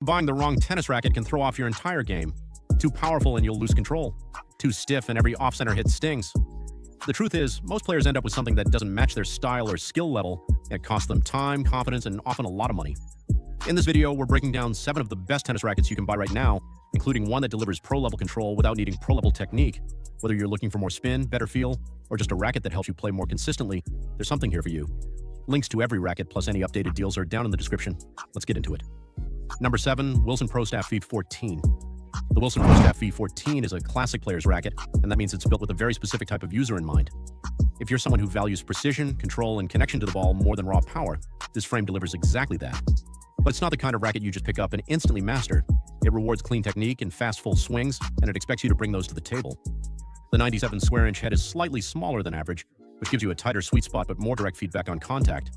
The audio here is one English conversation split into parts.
Buying the wrong tennis racket can throw off your entire game. Too powerful and you'll lose control. Too stiff and every off-center hit stings. The truth is, most players end up with something that doesn't match their style or skill level, and it costs them time, confidence, and often a lot of money. In this video, we're breaking down 7 of the best tennis rackets you can buy right now, including one that delivers pro-level control without needing pro-level technique. Whether you're looking for more spin, better feel, or just a racket that helps you play more consistently, there's something here for you. Links to every racket plus any updated deals are down in the description. Let's get into it. Number 7, Wilson Pro Staff V14. The Wilson Pro Staff V14 is a classic player's racket, and that means it's built with a very specific type of user in mind. If you're someone who values precision, control, and connection to the ball more than raw power, this frame delivers exactly that. But it's not the kind of racket you just pick up and instantly master. It rewards clean technique and fast full swings, and it expects you to bring those to the table. The 97 square inch head is slightly smaller than average, which gives you a tighter sweet spot but more direct feedback on contact.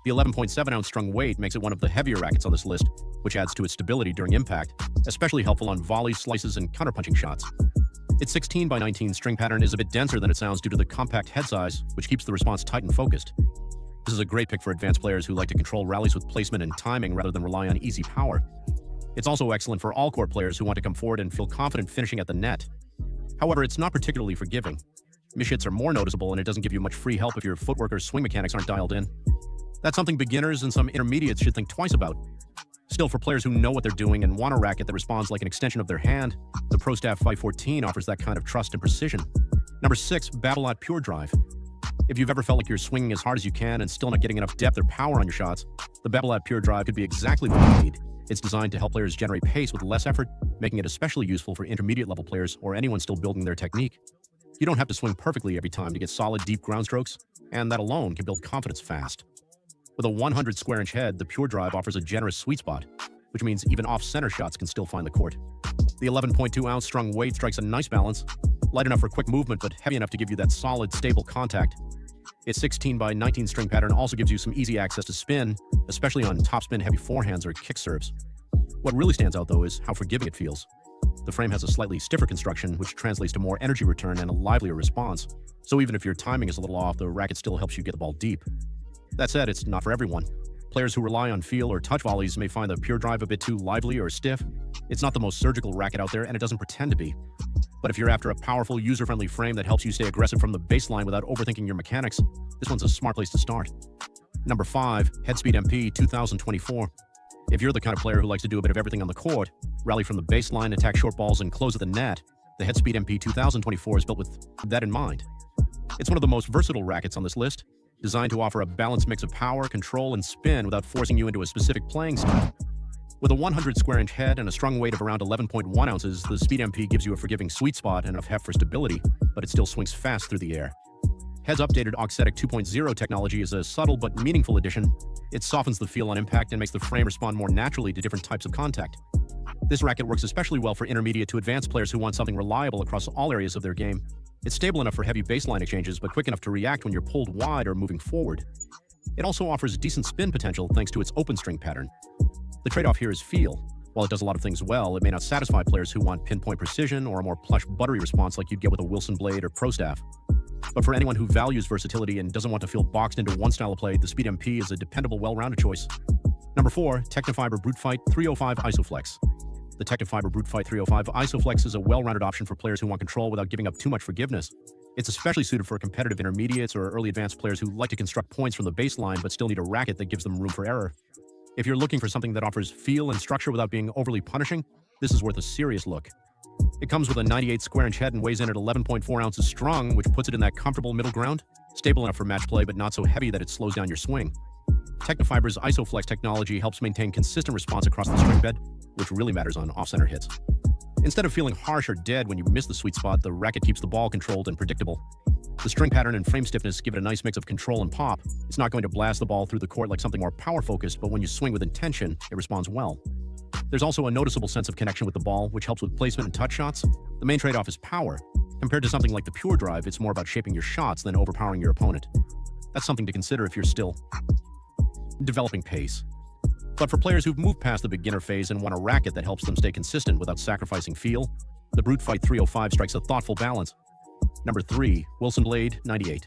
The 11.7 ounce strung weight makes it one of the heavier rackets on this list, which adds to its stability during impact, especially helpful on volleys, slices, and counterpunching shots. Its 16 by 19 string pattern is a bit denser than it sounds due to the compact head size, which keeps the response tight and focused. This is a great pick for advanced players who like to control rallies with placement and timing rather than rely on easy power. It's also excellent for all-court players who want to come forward and feel confident finishing at the net. However, it's not particularly forgiving. Mishits are more noticeable, and it doesn't give you much free help if your footwork or swing mechanics aren't dialed in. That's something beginners and some intermediates should think twice about. Still, for players who know what they're doing and want a racket that responds like an extension of their hand, the Pro Staff V14 offers that kind of trust and precision. Number 6, Babolat Pure Drive. If you've ever felt like you're swinging as hard as you can and still not getting enough depth or power on your shots, the Babolat Pure Drive could be exactly what you need. It's designed to help players generate pace with less effort, making it especially useful for intermediate-level players or anyone still building their technique. You don't have to swing perfectly every time to get solid, deep ground strokes, and that alone can build confidence fast. With a 100 square inch head, the Pure Drive offers a generous sweet spot, which means even off-center shots can still find the court. The 11.2 ounce strung weight strikes a nice balance, light enough for quick movement but heavy enough to give you that solid, stable contact. Its 16 by 19 string pattern also gives you some easy access to spin, especially on topspin heavy forehands or kick serves. What really stands out, though, is how forgiving it feels. The frame has a slightly stiffer construction, which translates to more energy return and a livelier response. So even if your timing is a little off, the racket still helps you get the ball deep. That said, it's not for everyone. Players who rely on feel or touch volleys may find the Pure Drive a bit too lively or stiff. It's not the most surgical racket out there, and it doesn't pretend to be. But if you're after a powerful, user-friendly frame that helps you stay aggressive from the baseline without overthinking your mechanics, this one's a smart place to start. Number 5, Headspeed MP 2024. If you're the kind of player who likes to do a bit of everything on the court, rally from the baseline, attack short balls, and close at the net, the Headspeed MP 2024 is built with that in mind. It's one of the most versatile rackets on this list, designed to offer a balanced mix of power, control, and spin without forcing you into a specific playing style. With a 100 square inch head and a strung weight of around 11.1 ounces, the Speed MP gives you a forgiving sweet spot and enough heft for stability, but it still swings fast through the air. Head's updated Auxetic 2.0 technology is a subtle but meaningful addition. It softens the feel on impact and makes the frame respond more naturally to different types of contact. This racket works especially well for intermediate to advanced players who want something reliable across all areas of their game. It's stable enough for heavy baseline exchanges, but quick enough to react when you're pulled wide or moving forward. It also offers decent spin potential thanks to its open string pattern. The trade-off here is feel. While it does a lot of things well, it may not satisfy players who want pinpoint precision or a more plush, buttery response like you'd get with a Wilson Blade or Pro Staff. But for anyone who values versatility and doesn't want to feel boxed into one style of play, the Speed MP is a dependable, well-rounded choice. Number 4, Technifiber Brute Fight 305 Isoflex. The Technifiber Brute Fight 305 Isoflex is a well-rounded option for players who want control without giving up too much forgiveness. It's especially suited for competitive intermediates or early advanced players who like to construct points from the baseline but still need a racket that gives them room for error. If you're looking for something that offers feel and structure without being overly punishing, this is worth a serious look. It comes with a 98 square inch head and weighs in at 11.4 ounces strung, which puts it in that comfortable middle ground, stable enough for match play but not so heavy that it slows down your swing. Technifiber's Isoflex technology helps maintain consistent response across the string bed, which really matters on off-center hits. Instead of feeling harsh or dead when you miss the sweet spot, the racket keeps the ball controlled and predictable. The string pattern and frame stiffness give it a nice mix of control and pop. It's not going to blast the ball through the court like something more power-focused, but when you swing with intention, it responds well. There's also a noticeable sense of connection with the ball, which helps with placement and touch shots. The main trade-off is power. Compared to something like the Pure Drive, it's more about shaping your shots than overpowering your opponent. That's something to consider if you're still developing pace. But for players who've moved past the beginner phase and want a racket that helps them stay consistent without sacrificing feel, the Brute Fight 305 strikes a thoughtful balance. Number 3, Wilson Blade 98.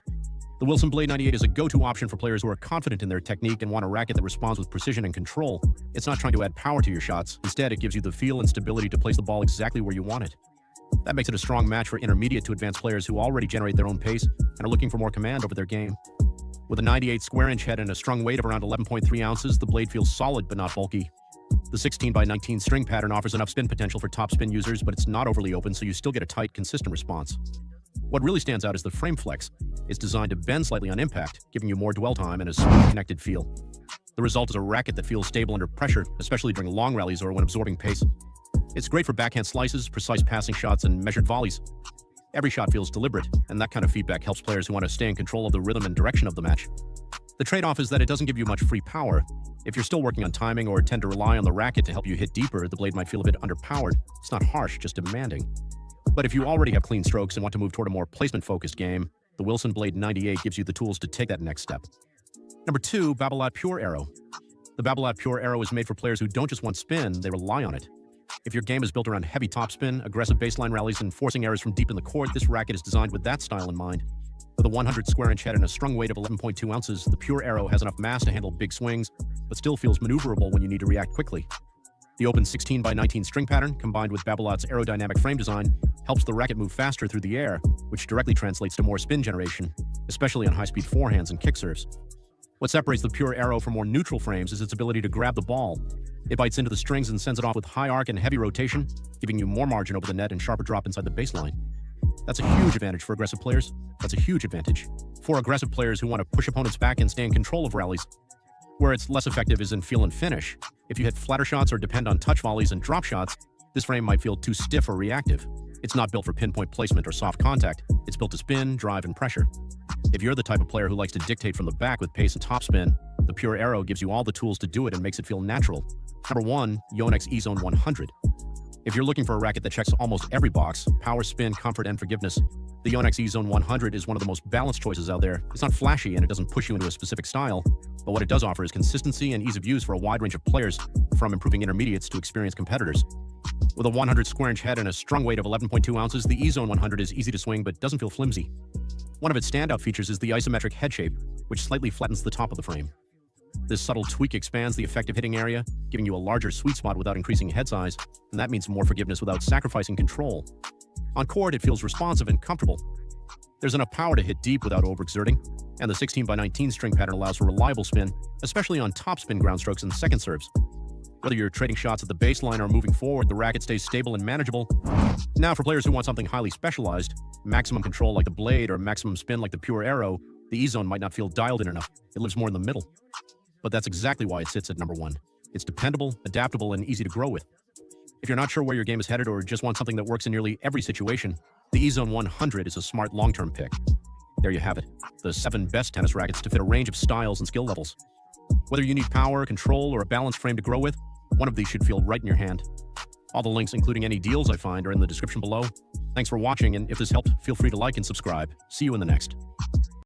The Wilson Blade 98 is a go-to option for players who are confident in their technique and want a racket that responds with precision and control. It's not trying to add power to your shots. Instead, it gives you the feel and stability to place the ball exactly where you want it. That makes it a strong match for intermediate to advanced players who already generate their own pace and are looking for more command over their game. With a 98 square-inch head and a strung weight of around 11.3 ounces, the blade feels solid but not bulky. The 16x19 string pattern offers enough spin potential for top spin users, but it's not overly open, so you still get a tight, consistent response. What really stands out is the frame flex. It's designed to bend slightly on impact, giving you more dwell time and a smooth, connected feel. The result is a racket that feels stable under pressure, especially during long rallies or when absorbing pace. It's great for backhand slices, precise passing shots, and measured volleys. Every shot feels deliberate, and that kind of feedback helps players who want to stay in control of the rhythm and direction of the match. The trade-off is that it doesn't give you much free power. If you're still working on timing or tend to rely on the racket to help you hit deeper, the blade might feel a bit underpowered. It's not harsh, just demanding. But if you already have clean strokes and want to move toward a more placement-focused game, the Wilson Blade 98 gives you the tools to take that next step. Number 2, Babolat Pure Arrow. The Babolat Pure Arrow is made for players who don't just want spin, they rely on it. If your game is built around heavy topspin, aggressive baseline rallies, and forcing errors from deep in the court, this racket is designed with that style in mind. With a 100 square-inch head and a strung weight of 11.2 ounces, the Pure Arrow has enough mass to handle big swings, but still feels maneuverable when you need to react quickly. The open 16x19 string pattern, combined with Babolat's aerodynamic frame design, helps the racket move faster through the air, which directly translates to more spin generation, especially on high-speed forehands and kick serves. What separates the Pure Arrow from more neutral frames is its ability to grab the ball. It bites into the strings and sends it off with high arc and heavy rotation, giving you more margin over the net and sharper drop inside the baseline. That's a huge advantage for aggressive players. That's a huge advantage for aggressive players who want to push opponents back and stay in control of rallies. Where it's less effective is in feel and finish. If you hit flatter shots or depend on touch volleys and drop shots, this frame might feel too stiff or reactive. It's not built for pinpoint placement or soft contact. It's built to spin, drive, and pressure. If you're the type of player who likes to dictate from the back with pace and topspin, the Pure Arrow gives you all the tools to do it and makes it feel natural. Number 1, Yonex E-Zone 100. If you're looking for a racket that checks almost every box, power, spin, comfort, and forgiveness, the Yonex E-Zone 100 is one of the most balanced choices out there. It's not flashy and it doesn't push you into a specific style, but what it does offer is consistency and ease of use for a wide range of players, from improving intermediates to experienced competitors. With a 100 square-inch head and a strung weight of 11.2 ounces, the E-Zone 100 is easy to swing but doesn't feel flimsy. One of its standout features is the isometric head shape, which slightly flattens the top of the frame. This subtle tweak expands the effective hitting area, giving you a larger sweet spot without increasing head size, and that means more forgiveness without sacrificing control. On court, it feels responsive and comfortable. There's enough power to hit deep without overexerting, and the 16x19 string pattern allows for reliable spin, especially on topspin ground strokes and second serves. Whether you're trading shots at the baseline or moving forward, the racket stays stable and manageable. Now, for players who want something highly specialized, maximum control like the blade or maximum spin like the Pure Arrow, the E-Zone might not feel dialed in enough. It lives more in the middle. But that's exactly why it sits at number 1. It's dependable, adaptable, and easy to grow with. If you're not sure where your game is headed or just want something that works in nearly every situation, the E-Zone 100 is a smart long-term pick. There you have it, the 7 best tennis rackets to fit a range of styles and skill levels. Whether you need power, control, or a balanced frame to grow with, one of these should feel right in your hand. All the links, including any deals I find, are in the description below. Thanks for watching, and if this helped, feel free to like and subscribe. See you in the next.